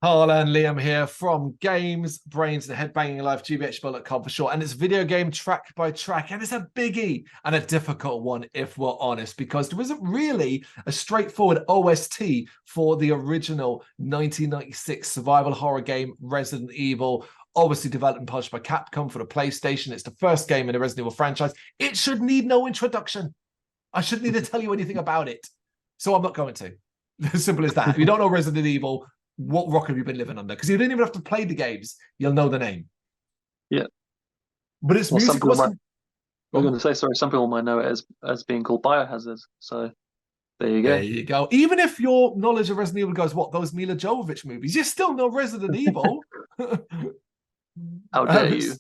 Hello, and Liam here from Games, Brains, and Head-Banging Life, gbhblofficial.com for short. And it's video game track by track, and it's a biggie and a difficult one, if we're honest, because there isn't really a straightforward OST for the original 1996 survival horror game Resident Evil, obviously developed and published by Capcom for the PlayStation. It's the first game in the Resident Evil franchise. It should need no introduction. I shouldn't need to tell you anything about it. So I'm not going to. As simple as that. If you don't know Resident Evil, what rock have you been living under? Because you don't even have to play the games. You'll know the name. Yeah. But it's Well, some music. people might. I was going to say, sorry. Some people might know it as being called Biohazard. So there you There go. you go. Even if your knowledge of Resident Evil goes, what, those Mila Jovovich movies, you still know Resident Evil. How dare you?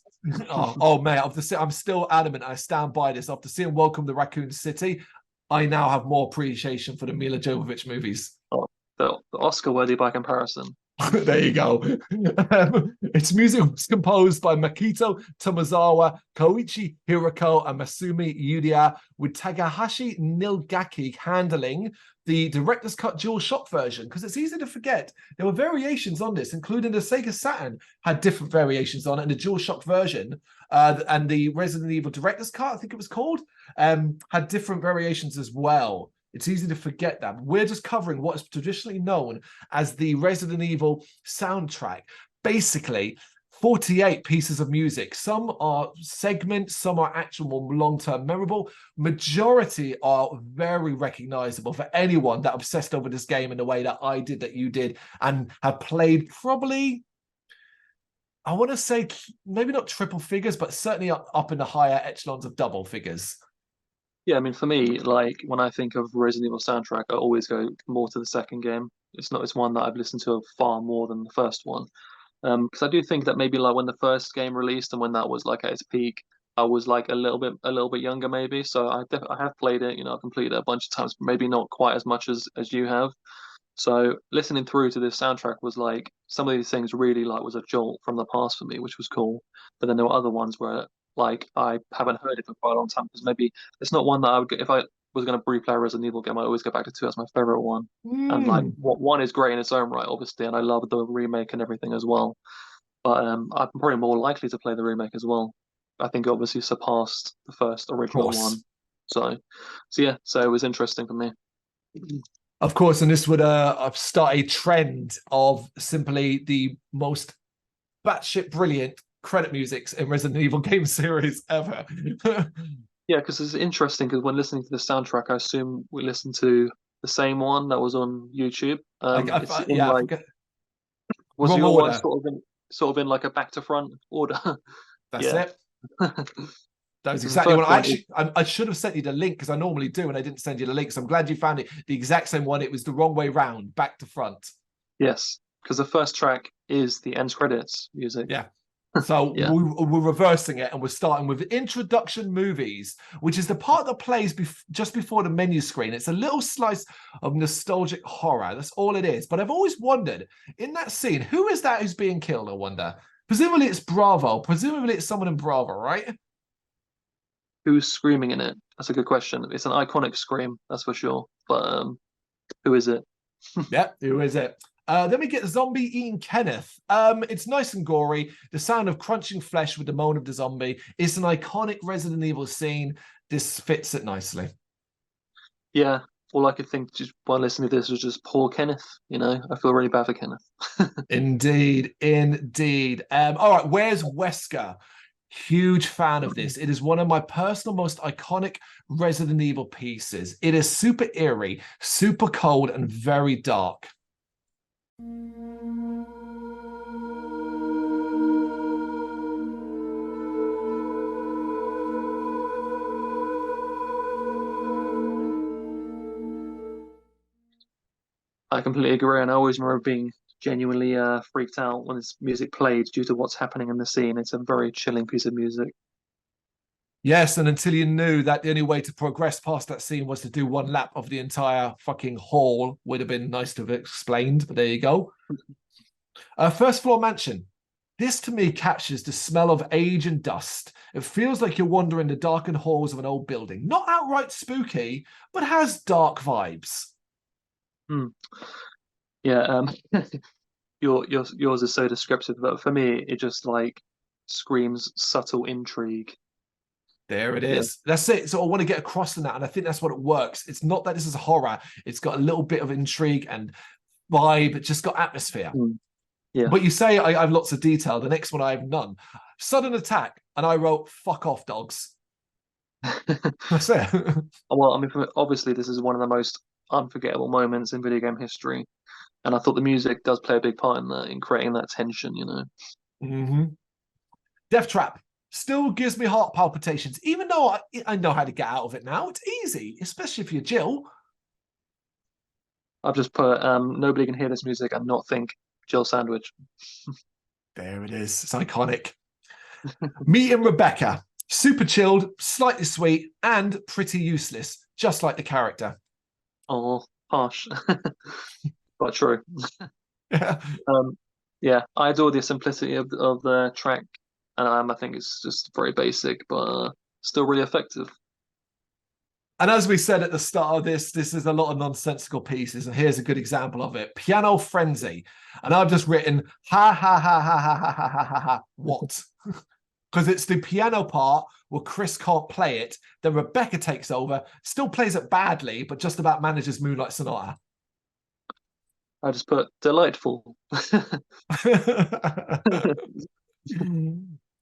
oh, mate, I'm still adamant. I stand by this. After seeing Welcome to Raccoon City, I now have more appreciation for the Mila Jovovich movies. Oh, the Oscar-worthy by comparison. There you go. Its music was composed by Makito Tomozawa, Koichi Hiroko, and Masumi Yudia, with Takahashi Nilgaki handling the director's cut dual shock version, because it's easy to forget. There were variations on this, including the Sega Saturn had different variations on it, and the dual shock version, and the Resident Evil director's cut, I think it was called, had different variations as well. It's easy to forget that. We're just covering what is traditionally known as the Resident Evil soundtrack. Basically, 48 pieces of music. Some are segments, some are actual more long-term memorable. Majority are very recognizable for anyone that obsessed over this game in the way that I did, that you did, and have played probably, I want to say, maybe not triple figures, but certainly up in the higher echelons of double figures. Yeah, I mean, for me, like when I think of Resident Evil soundtrack, I always go more to the second game. It's one that I've listened to far more than the first one. Because I do think that maybe like when the first game released and when that was like at its peak, I was like a little bit younger maybe. So I have played it, I completed it a bunch of times, but maybe not quite as much as you have. So listening through to this soundtrack was like some of these things really like was a jolt from the past for me, which was cool. But then there were other ones where like I haven't heard it for quite a long time because maybe it's not one that I would get if I was going to replay a Resident Evil game. I always go back to two as my favorite one. And like Mm. what one is great in its own right, obviously, and I love the remake and everything as well. But I'm probably more likely to play the remake as well. I think it obviously surpassed the first Of original course. one. So yeah, so it was interesting for me. Of course, and this would start a trend of simply the most batshit brilliant credit musics in Resident Evil game series ever. Yeah, because it's interesting because when listening to the soundtrack, I assume we listened to the same one that was on YouTube. It's in Yeah, I like forget. was Wrong your one order. sort of in like a back to front order? That's Yeah. it. That was Because the exactly first what one is I should have sent you the link, because I normally do, and I didn't send you the link. So I'm glad you found it. The exact same one. It was the wrong way round, back to front. yes, because the first track is the end credits music. Yeah. So Yeah. we're reversing it, and we're starting with introduction movies, which is the part that plays just before the menu screen. It's a little slice of nostalgic horror. That's all it is. But I've always wondered, in that scene, who is that who's being killed, I wonder? Presumably it's Bravo. Presumably it's someone in Bravo, right? Who's screaming in it? That's a good question. It's an iconic scream, that's for sure. But who is it? Yeah, who is it? Then we get zombie eating Kenneth. It's nice and gory. The sound of crunching flesh with the moan of the zombie. It's an iconic Resident Evil scene. This fits it nicely. Yeah. All I could think just while listening to this was just poor Kenneth. I feel really bad for Kenneth. Indeed, indeed. All right, where's Wesker? Huge fan of this. It is one of my personal most iconic Resident Evil pieces. It is super eerie, super cold, and very dark. I completely agree, and I always remember being genuinely freaked out when this music played due to what's happening in the scene. It's a very chilling piece of music. Yes, and until you knew that the only way to progress past that scene was to do one lap of the entire fucking hall, would have been nice to have explained, but there you go. First floor mansion. This to me captures the smell of age and dust. It feels like you're wandering the darkened halls of an old building. Not outright spooky, but has dark vibes. Hmm. Yeah, yours is so descriptive, but for me, it just like screams subtle intrigue. There it Yeah. is. That's it. So I want to get across in that, and I think that's what it works. It's not that this is horror. It's got a little bit of intrigue and vibe. It's just got atmosphere. Mm, yeah. But you say I have lots of detail. The next one I have none. Sudden attack, and I wrote "fuck off, dogs." That's it. Well, I mean, obviously, this is one of the most unforgettable moments in video game history, and I thought the music does play a big part in that, in creating that tension. Death Trap still gives me heart palpitations, even though I know how to get out of it now. It's easy, especially if you're Jill. I've just put nobody can hear this music and not think Jill Sandwich. There it is. It's iconic. Me and Rebecca. Super chilled, slightly sweet, and pretty useless, just like the character. Oh, harsh, but true. Yeah. Yeah, I adore the simplicity of the track, and I think it's just very basic, but still really effective. And as we said at the start of this is a lot of nonsensical pieces, and here's a good example of it. Piano Frenzy. And I've just written, ha, ha, ha, ha, ha, ha, ha, ha, ha, what? Because it's the piano part where Chris can't play it. Then Rebecca takes over, still plays it badly, but just about manages Moonlight Sonata. I just put delightful.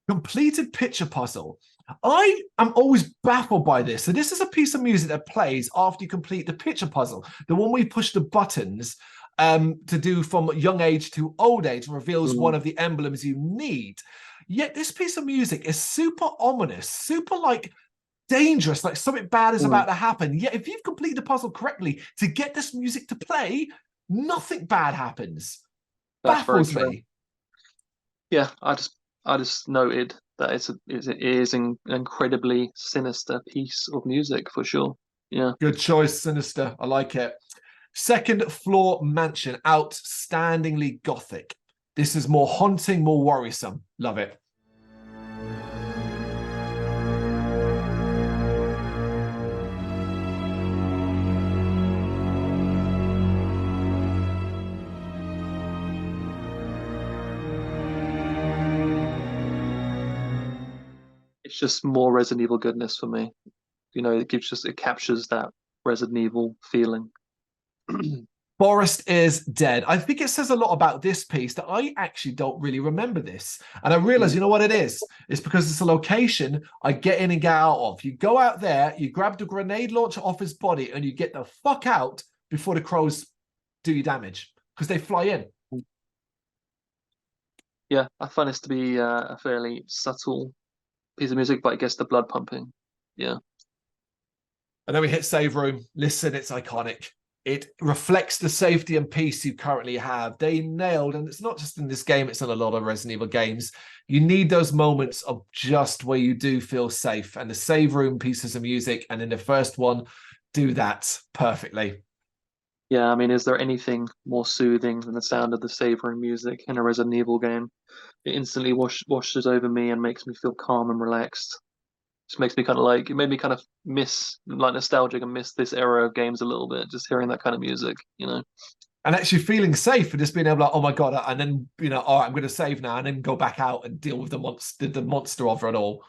Completed picture puzzle. I am always baffled by this. So this is a piece of music that plays after you complete the picture puzzle. The one where you push the buttons to do from young age to old age reveals one of the emblems you need. Yet this piece of music is super ominous, super like dangerous, like something bad is about to happen. Yet if you've completed the puzzle correctly to get this music to play, nothing bad happens. That's Baffles me. Yeah, I just noted that it is an incredibly sinister piece of music for sure. Yeah. Good choice, Sinister. I like it. Second Floor Mansion, outstandingly gothic. This is more haunting, more worrisome. Love it. It's just more Resident Evil goodness for me. It captures that Resident Evil feeling. Forest is dead. I think it says a lot about this piece that I actually don't really remember this. And I realize, you know what it is? It's because it's a location I get in and get out of. You go out there, you grab the grenade launcher off his body, and you get the fuck out before the crows do you damage, because they fly in. Yeah, I find this to be a fairly subtle piece of music, but I guess the blood pumping. Yeah. And then we hit save room. Listen, it's iconic. It reflects the safety and peace you currently have. They nailed, and it's not just in this game, it's in a lot of Resident Evil games. You need those moments of just where you do feel safe. And the save room pieces of music, and in the first one, do that perfectly. Yeah, I mean, is there anything more soothing than the sound of the save room music in a Resident Evil game? It instantly washes over me and makes me feel calm and relaxed. Just makes me kind of like, it made me kind of miss, like nostalgic and miss this era of games a little bit, just hearing that kind of music, And actually feeling safe and just being able to, oh my God, and then, all right, I'm going to save now, and then go back out and deal with the monster of it all.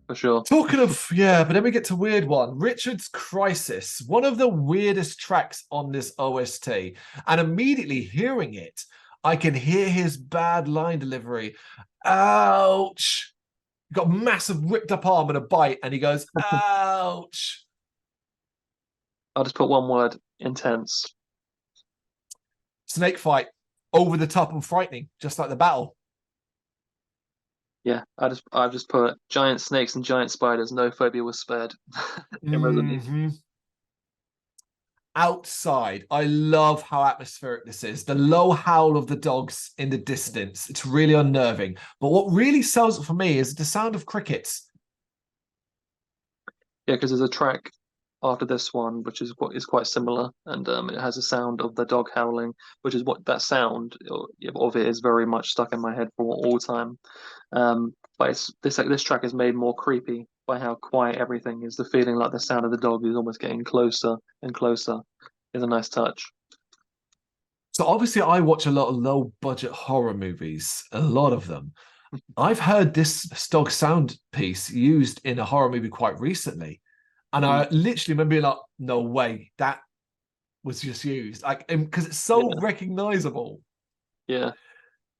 For sure. Talking of, yeah, but then we get to weird one. Richard's Crisis, one of the weirdest tracks on this OST. And immediately hearing it, I can hear his bad line delivery. Ouch. Got a massive ripped up arm and a bite, and he goes, ouch. I'll just put one word, intense. Snake fight, over the top and frightening, just like the battle. Yeah, I've just put giant snakes and giant spiders. No phobia was spared in Resident Evil. Outside, I love how atmospheric this is. The low howl of the dogs in the distance. It's really unnerving. But what really sells it for me is the sound of crickets. Yeah, because there's a track after this one, which is what is quite similar, and it has a sound of the dog howling, which is what that sound of it is very much stuck in my head for all time. But this track is made more creepy by how quiet everything is. The feeling like the sound of the dog is almost getting closer and closer is a nice touch. So obviously I watch a lot of low budget horror movies, a lot of them. I've heard this dog sound piece used in a horror movie quite recently. And I literally remember being like, no way, that was just used. Like, because it's so recognizable. Yeah.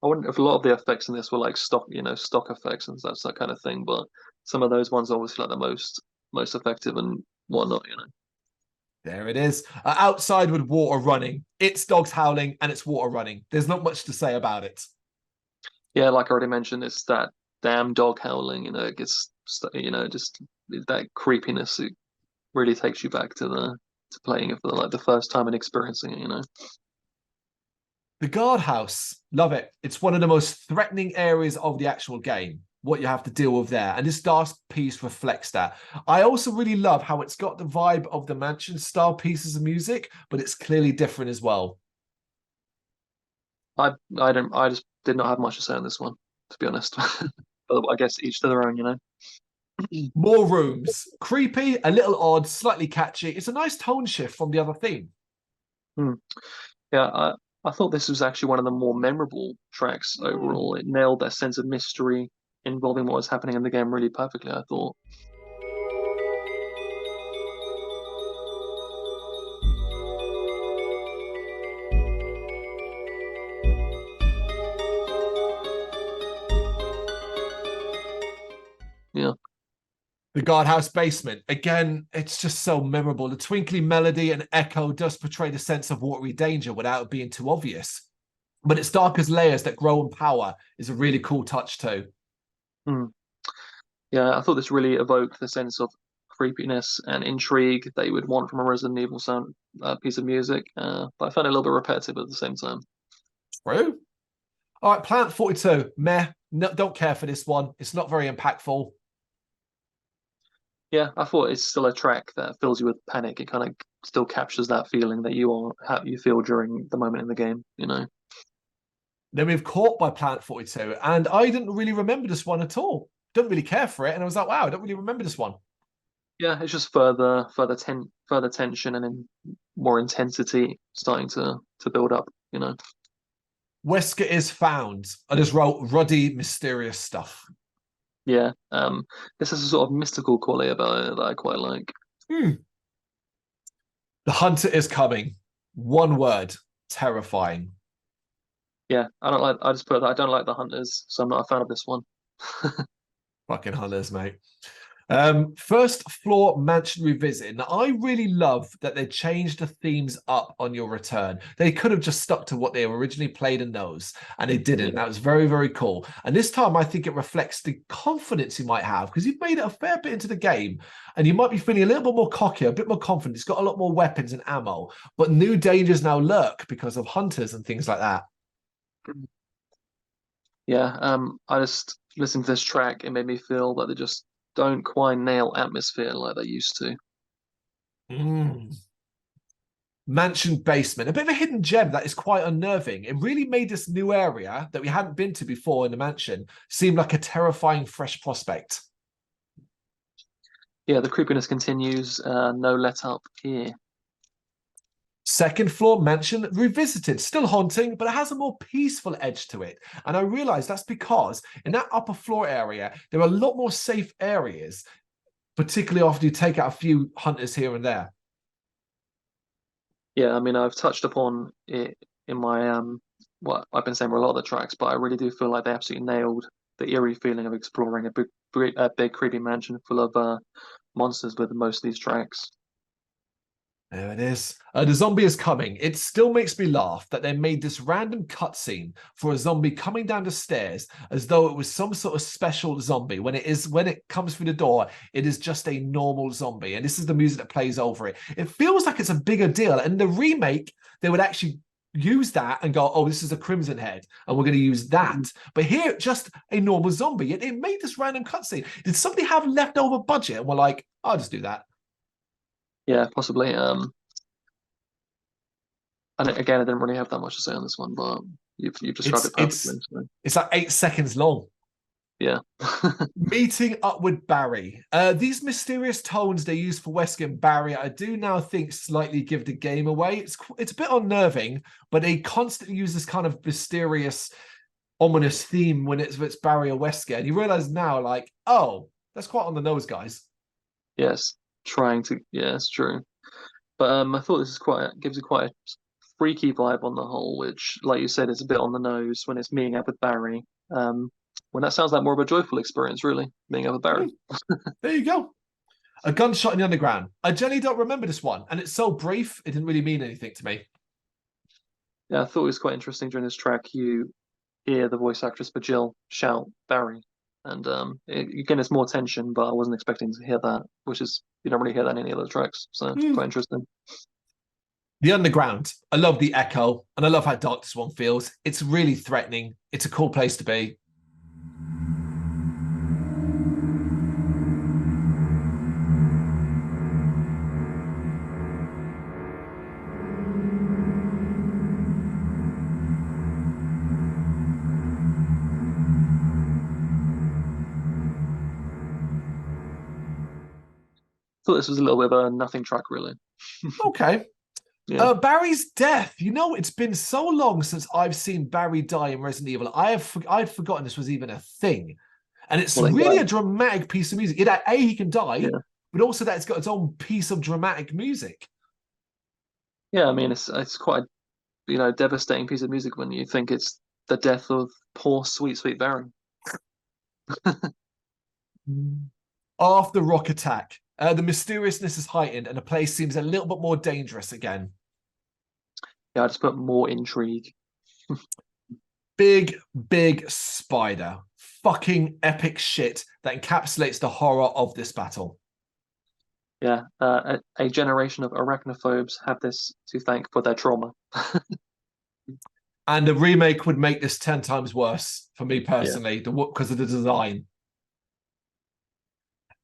I wonder if a lot of the effects in this were like stock, stock effects and that's that kind of thing. But some of those ones are obviously like the most effective and whatnot. There it is. Outside with water running. It's dogs howling and it's water running. There's not much to say about it. Yeah, like I already mentioned, it's that damn dog howling. It gets just that creepiness. It really takes you back to playing it for the first time and experiencing it. The guardhouse, love it. It's one of the most threatening areas of the actual game, what you have to deal with there. And this last piece reflects that. I also really love how it's got the vibe of the mansion style pieces of music, but it's clearly different as well. I just did not have much to say on this one, to be honest. But I guess each to their own. More rooms. Creepy, a little odd, slightly catchy. It's a nice tone shift from the other theme. Yeah, I thought this was actually one of the more memorable tracks overall. It nailed that sense of mystery involving what was happening in the game really perfectly, I thought. Yeah. The guardhouse basement. Again, it's just so memorable. The twinkly melody and echo does portray the sense of watery danger without being too obvious. But its darkest layers that grow in power is a really cool touch too. Yeah, I thought this really evoked the sense of creepiness and intrigue that you would want from a Resident Evil sound piece of music, but I found it a little bit repetitive at the same time. True. All right, Planet 42. Meh. No, don't care for this one. It's not very impactful. Yeah, I thought it's still a track that fills you with panic. It kind of still captures that feeling that you feel during the moment in the game. Then we've Caught by Planet 42, and I didn't really remember this one at all. Don't really care for it, and I was like, wow, I don't really remember this one. Yeah, it's just further tension and then more intensity starting to build up. Wesker is found. I just wrote ruddy, mysterious stuff. Yeah, this has a sort of mystical quality about it that I quite like. The hunter is coming. One word, terrifying. Yeah, I just put that I don't like the hunters, so I'm not a fan of this one. Fucking hunters, mate. First floor mansion revisit. Now, I really love that they changed the themes up on your return. They could have just stuck to what they originally played in those, and they didn't. That was very, very cool. And this time, I think it reflects the confidence you might have because you've made it a fair bit into the game, and you might be feeling a little bit more cocky, a bit more confident. It's got a lot more weapons and ammo, but new dangers now lurk because of hunters and things like that. Yeah, I just listened to this track. It made me feel that they just don't quite nail atmosphere like they used to. Mansion basement, a bit of a hidden gem that is quite unnerving. It really made this new area that we hadn't been to before in the mansion seem like a terrifying fresh prospect. Yeah, the creepiness continues. No let up here. Second floor mansion revisited, still haunting, but it has a more peaceful edge to it. And I realized that's because in that upper floor area, there are a lot more safe areas, particularly after you take out a few hunters here and there. Yeah, I mean, I've touched upon it in my what I've been saying for a lot of the tracks, but I really do feel like they absolutely nailed the eerie feeling of exploring a big creepy mansion full of monsters with most of these tracks. There it is. The zombie is coming. It still makes me laugh that they made this random cutscene for a zombie coming down the stairs as though it was some sort of special zombie. When it comes through the door, it is just a normal zombie. And this is the music that plays over it. It feels like it's a bigger deal. And the remake, they would actually use that and go, oh, this is a Crimson Head, and we're going to use that. But here, just a normal zombie. It made this random cutscene. Did somebody have leftover budget? And we're like, I'll just do that. Yeah, possibly. And again, I didn't really have that much to say on this one, but you've described It's it perfectly. it's So it's like 8 seconds long. yeah, Meeting up with Barry. These mysterious tones they use for Wesker and Barry, I do now think slightly give the game away. It's a bit unnerving, but they constantly use this kind of mysterious, ominous theme when it's Barry or Wesker, and you realize now, like, oh, that's quite on the nose, guys. yes, trying to. Yeah, it's true. But I thought this is gives you quite a freaky vibe on the whole, which, like you said, is a bit on the nose when it's meeting up with Barry. Um, when that sounds like more of a joyful experience, really, meeting up with Barry. Mm, there you go. A gunshot in the underground. I generally don't remember this one, and it's so brief, it didn't really mean anything to me. Yeah, I thought it was quite interesting during this track. You hear the voice actress for Jill shout Barry, and again, it's more tension, but I wasn't expecting to hear that, which is you don't really hear that in any other tracks, so Mm. quite interesting. The underground. I love the echo, and I love how dark this one feels. It's really threatening. It's a cool place to be. Thought this was a little bit of a nothing track, really. Okay. Yeah, Barry's death. You know, it's been so long since I've seen Barry die in Resident Evil. I'd forgotten this was even a thing, and it's well, really a dramatic piece of music. That A, he can die, yeah, but also that it's got its own piece of dramatic music. yeah. I mean, it's quite a devastating piece of music when you think it's the death of poor sweet sweet Barry. After Rock Attack, the mysteriousness is heightened, and the place seems a little bit more dangerous again. Yeah, I just put more intrigue. Big spider. Fucking epic shit that encapsulates the horror of this battle. Yeah, a generation of arachnophobes have this to thank for their trauma. And a remake would make this 10 times worse for me Yeah, personally, because of the design.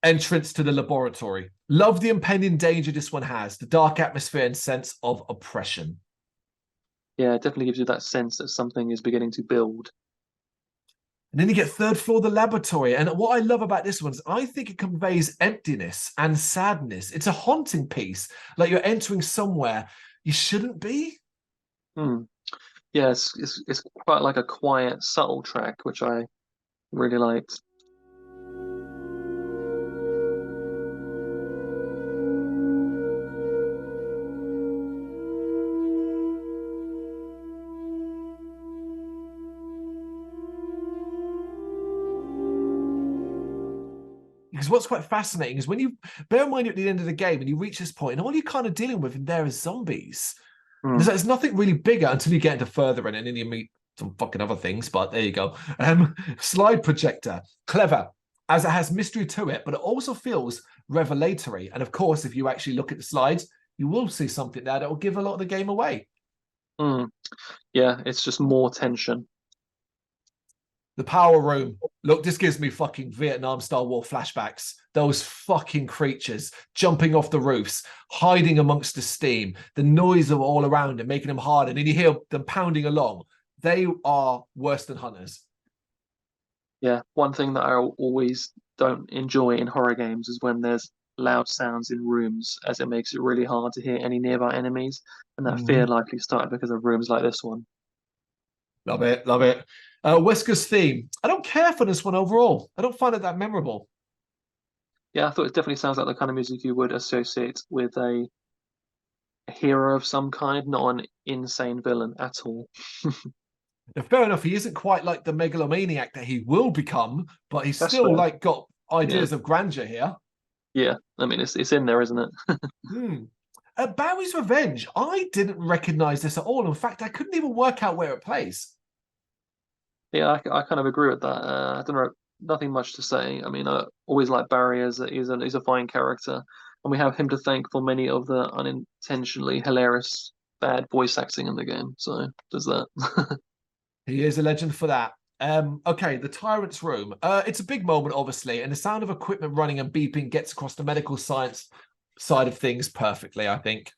Entrance to the laboratory. Love the impending danger this one has, the dark atmosphere and sense of oppression. yeah, it definitely gives you that sense that something is beginning to build. And then you get third floor, the laboratory. And what I love about this one is I think it conveys emptiness and sadness. It's a haunting piece, like you're entering somewhere you shouldn't be. Hmm. Yeah, it's quite like a quiet, subtle track, which I really liked. Because what's quite fascinating is when you bear in mind you're at the end of the game and you reach this point, and all you're kind of dealing with in there is zombies. Hmm. There's nothing really bigger until you get into further in, and then you meet some fucking other things. But there you go. Slide projector, clever, as it has mystery to it, but it also feels revelatory. And of course, if you actually look at the slides, you will see something there that will give a lot of the game away. Hmm. Yeah, it's just more tension. The power room. Look, this gives me fucking Vietnam Star War flashbacks. Those fucking creatures jumping off the roofs, hiding amongst the steam, the noise of all around them, making them harder. And then you hear them pounding along. They are worse than hunters. Yeah, one thing that I always don't enjoy in horror games is when there's loud sounds in rooms, as it makes it really hard to hear any nearby enemies. And that fear Mm-hmm. likely started because of rooms like this one. Love it, love it. Wesker's theme. I don't care for this one overall. I don't find it that memorable. Yeah, I thought it definitely sounds like the kind of music you would associate with a hero of some kind, not an insane villain at all. Now, fair enough, he isn't quite like the megalomaniac that he will become, but he's That's still fair. like got Yeah, ideas of grandeur here. yeah. I mean, it's in there, isn't it? Hmm. Barry's Revenge. I didn't recognize this at all. In fact, I couldn't even work out where it plays. Yeah, I kind of agree with that. I don't know, nothing much to say. I mean, I always like Barry as he's a fine character, and we have him to thank for many of the unintentionally hilarious bad voice acting in the game. So there's that. He is a legend for that. Okay, the Tyrant's Room. It's a big moment, obviously, and the sound of equipment running and beeping gets across the medical science side of things perfectly, I think.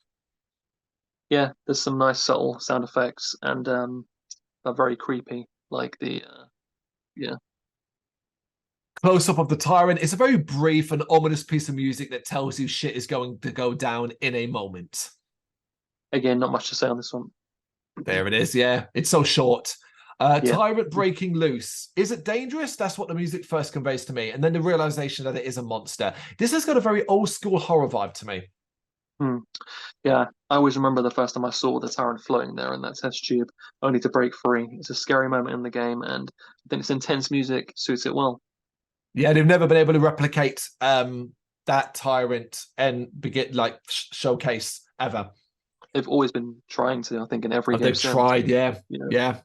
Yeah, there's some nice subtle sound effects and are very creepy, like the yeah. Close up of the tyrant. It's a very brief and ominous piece of music that tells you shit is going to go down in a moment. Again, not much to say on this one. There it is. Yeah, it's so short. Yeah. Tyrant breaking loose. Is it dangerous? That's what the music first conveys to me. And then the realization that it is a monster. This has got a very old school horror vibe to me. Hmm. Yeah, I always remember the first time I saw the Tyrant floating there in that test tube, only to break free. It's a scary moment in the game, and I think its intense music suits it well. Yeah, they've never been able to replicate that tyrant and begin like showcase ever. They've always been trying to, I think, in every And game they've since. tried, yeah, You know, yeah.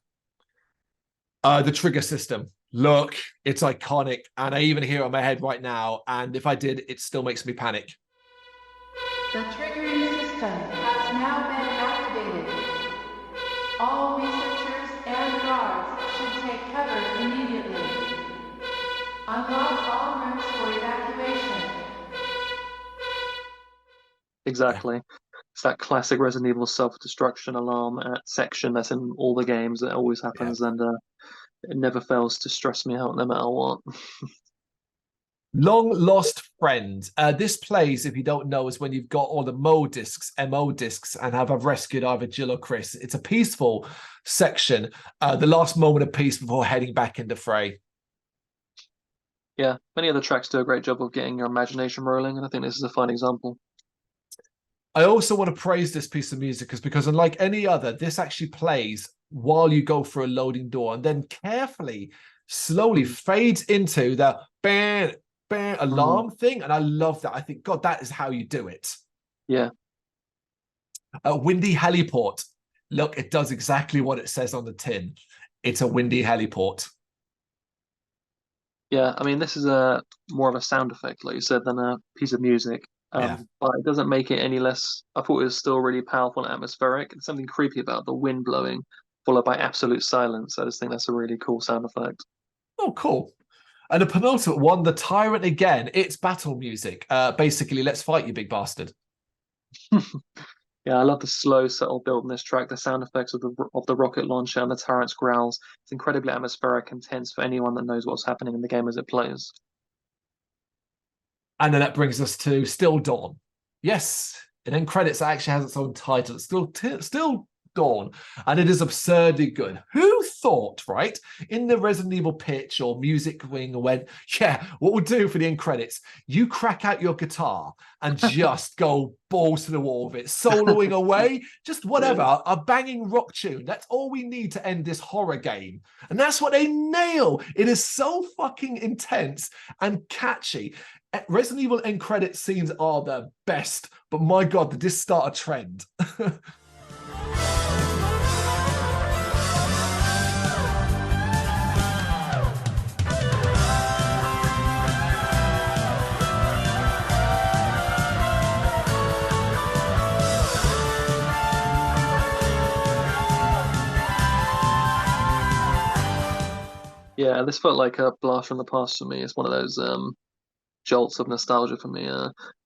The trigger system. Look, it's iconic, and I even hear it in my head right now. And if I did, it still makes me panic. The triggering system has now been activated. All researchers and guards should take cover immediately. Unlock all rooms for evacuation. exactly. It's that classic Resident Evil self-destruction alarm at section that's in all the games. That always Yeah. happens, and it never fails to stress me out no matter what. Long Lost Friend. This plays, if you don't know, is when you've got all the MO discs, and have rescued either Jill or Chris. It's a peaceful section, the last moment of peace before heading back into fray. Yeah, many other tracks do a great job of getting your imagination rolling, and I think this is a fine example. I also want to praise this piece of music because unlike any other, this actually plays while you go through a loading door and then carefully, slowly fades into the bang, bang alarm thing. And I love that. I think, God, that is how you do it. Yeah. Windy heliport. Look, it does exactly what it says on the tin. It's a windy heliport. Yeah, I mean, this is a more of a sound effect, like you said, than a piece of music. Yeah. But it doesn't make it any less. I thought it was still really powerful and atmospheric. There's something creepy about the wind blowing, followed by absolute silence. I just think that's a really cool sound effect. Oh, cool. And the penultimate one, the tyrant again. It's battle music. Basically, let's fight you, big bastard. Yeah, I love the slow, subtle build in this track. The sound effects of the rocket launcher and the tyrant's growls. It's incredibly atmospheric and tense for anyone that knows what's happening in the game as it plays. And then that brings us to Still Dawn. Yes, and then credits actually has its own title. It's Still Dawn, and it is absurdly good. Who thought, right, in the Resident Evil pitch or music wing went, yeah, what we'll do for the end credits, you crack out your guitar and just go balls to the wall with it, soloing away, just whatever, Yeah. a banging rock tune. That's all we need to end this horror game. And that's what they nail. It is so fucking intense and catchy. Resident Evil end credit scenes are the best, but my God, did this start a trend? Yeah, this felt like a blast from the past for me. It's one of those jolts of nostalgia for me,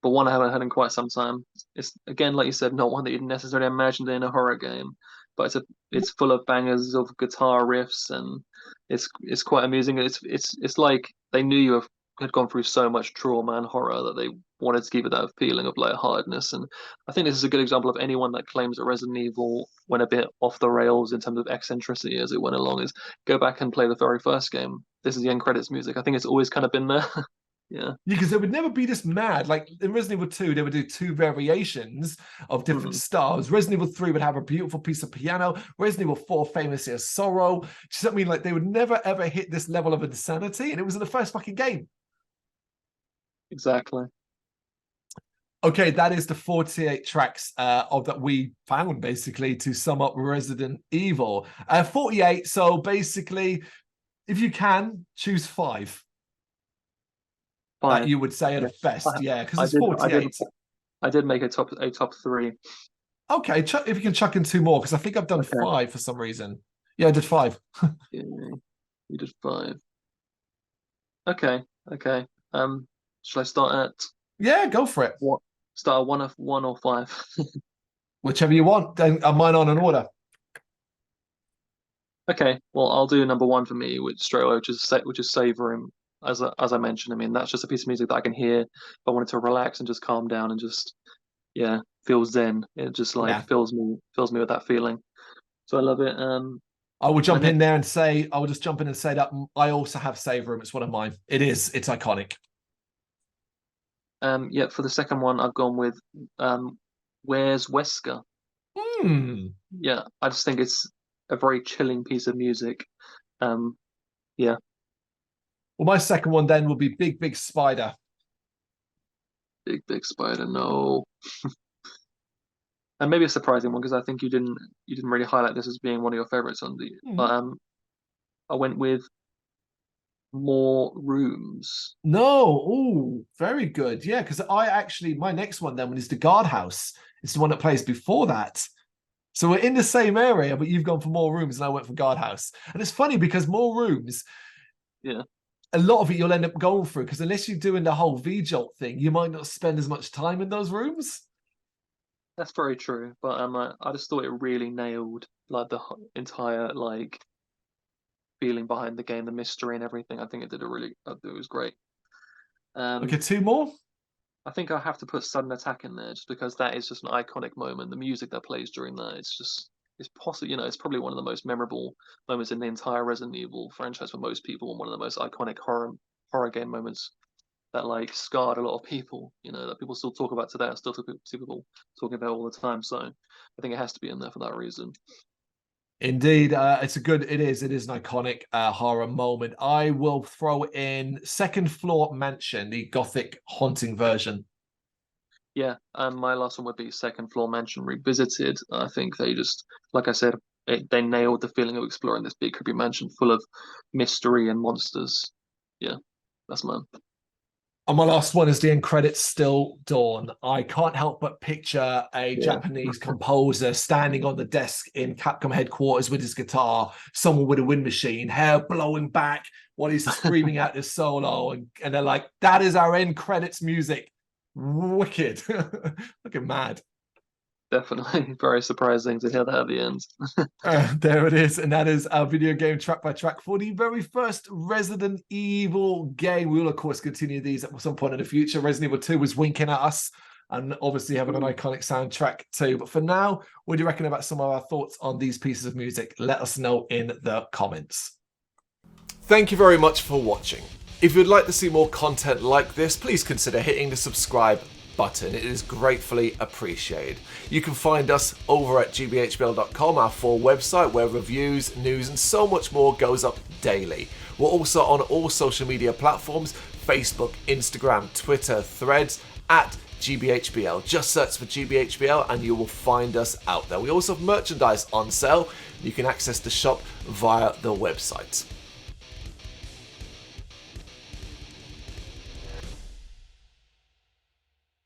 but one I haven't had in quite some time. It's again, like you said, not one that you'd necessarily imagined in a horror game, but it's full of bangers of guitar riffs, and it's quite amusing. It's like they knew you had gone through so much trauma and horror that they wanted to give it that feeling of lightheartedness. And I think this is a good example of anyone that claims that Resident Evil went a bit off the rails in terms of eccentricity as it went along. Is go back and play the very first game. This is the end credits music. I think it's always kind of been there. Yeah. Because they would never be this mad. Like in Resident Evil 2, they would do two variations of different styles. Resident Evil 3 would have a beautiful piece of piano. Resident Evil 4 famously has sorrow. Does that mean like they would never ever hit this level of insanity? And it was in the first fucking game. Exactly. Okay, that is the 48 tracks of that we found basically to sum up Resident Evil. 48. So basically, if you can, choose five. That you would say at a best, yeah, because it's 48. I did make a top three. Okay, if you can chuck in two more, because I think I've done five for some reason. Yeah, I did five. Yeah, you did five. Okay. Shall I start at Yeah, go for it. Start one or five. Whichever you want. Then mine on an order. Okay, well, I'll do number one for me, which straight away, which is Savoring. As I mentioned, I mean, that's just a piece of music that I can hear if I wanted to relax and just calm down and just, yeah, feel zen. It just like Yeah. fills me with that feeling. So I love it. I will jump my in next- there and say, I will just jump in and say that I also have Savor Room. It's one of mine. It's iconic. Yeah, for the second one, I've gone with Where's Wesker? Yeah, I just think it's a very chilling piece of music. Yeah, Well, my second one then will be Big Big Spider. Big Spider, no. And maybe a surprising one because I think you didn't really highlight this as being one of your favorites on the. But I went with More Rooms. No, oh, very good. Yeah, because my next one then is the Guardhouse. It's the one that plays before that. So we're in the same area, but you've gone for More Rooms and I went for Guardhouse. And it's funny because More Rooms, Yeah, a lot of it you'll end up going through because unless you're doing the whole V-Jolt thing, you might not spend as much time in those rooms. that's very true. But I just thought it really nailed like the entire like feeling behind the game, the mystery and everything. I think it did it was great. Okay, two more. I think I have to put Sudden Attack in there just because that is just an iconic moment. The music that plays during that, it's possible, it's probably one of the most memorable moments in the entire Resident Evil franchise for most people, and one of the most iconic horror game moments that like scarred a lot of people, that people still talk about today. I still see people talking about all the time. So I think it has to be in there for that reason. Indeed, it is an iconic horror moment. I will throw in Second Floor Mansion, the Gothic haunting version. Yeah, and my last one would be Second Floor Mansion Revisited. I think they just, like I said, they nailed the feeling of exploring this big creepy mansion full of mystery and monsters. Yeah, that's mine. And my last one is the end credits Still Dawn. I can't help but picture a Japanese composer standing on the desk in Capcom headquarters with his guitar, someone with a wind machine, hair blowing back while he's screaming out this solo. And they're like, that is our end credits music. Wicked. Looking mad. Definitely very surprising to hear that at the end. There it is. And that is our video game track by track for the very first Resident Evil game. We will, of course, continue these at some point in the future. Resident Evil 2 was winking at us and obviously having an iconic soundtrack too. But for now, what do you reckon about some of our thoughts on these pieces of music? Let us know in the comments. Thank you very much for watching. If you'd like to see more content like this, please consider hitting the subscribe button. It is gratefully appreciated. You can find us over at gbhbl.com, our full website where reviews, news and so much more goes up daily. We're also on all social media platforms, Facebook, Instagram, Twitter, Threads, at gbhbl. Just search for gbhbl and you will find us out there. We also have merchandise on sale. You can access the shop via the website.